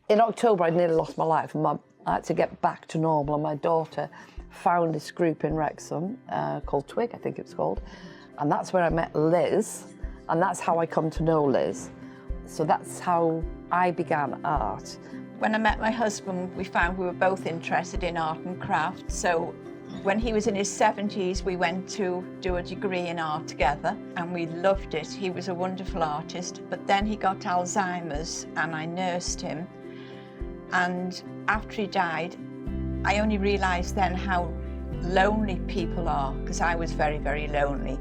In October, I nearly lost my life, and I had to get back to normal, and my daughter found this group in Wrexham called Twig, I think it was called, and that's where I met Liz, and that's how I come to know Liz. So that's how I began art. When I met my husband, we found we were both interested in art and craft, so when he was in his 70s, we went to do a degree in art together, and we loved it. He was a wonderful artist, but then he got Alzheimer's, and I nursed him. And after he died, I only realised then how lonely people are, because I was very, very lonely.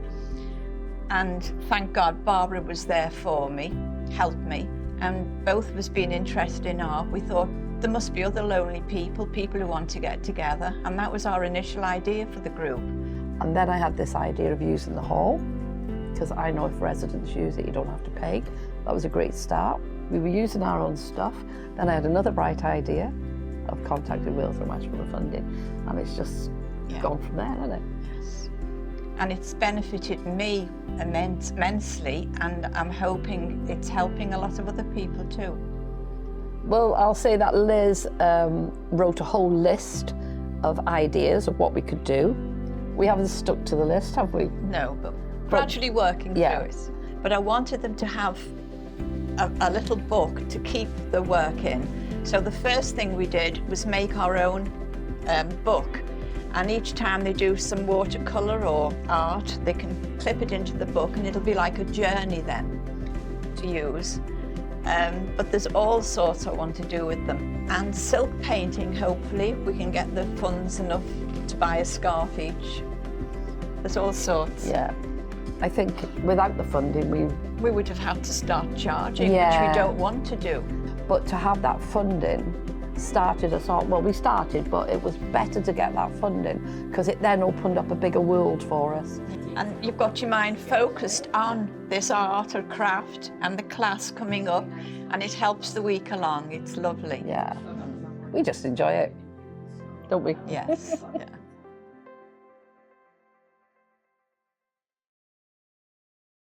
And thank God Barbara was there for me, helped me, and both of us being interested in art, we thought there must be other lonely people who want to get together, and that was our initial idea for the group. And then I had this idea of using the hall, because I know if residents use it, you don't have to pay. That was a great start. We were using our own stuff. Then I had another bright idea of contacting Wales Match for the funding, and it's just gone from there, hasn't it? Yes. And it's benefited me immensely, and I'm hoping it's helping a lot of other people too. Well, I'll say that Liz wrote a whole list of ideas of what we could do. We haven't stuck to the list, have we? No, but gradually working through it. But I wanted them to have a little book to keep the work in. So the first thing we did was make our own book, and each time they do some watercolour or art, they can clip it into the book, and it'll be like a journey then to use. But there's all sorts I want to do with them. And silk painting, hopefully, we can get the funds enough to buy a scarf each. There's all sorts. Yeah. I think without the funding, we would have had to start charging, which we don't want to do. But to have that funding started us all, well, we started, but it was better to get that funding because it then opened up a bigger world for us. And you've got your mind focused on this art or craft and the class coming up, and it helps the week along. It's lovely. Yeah. We just enjoy it, don't we? Yes. Yeah.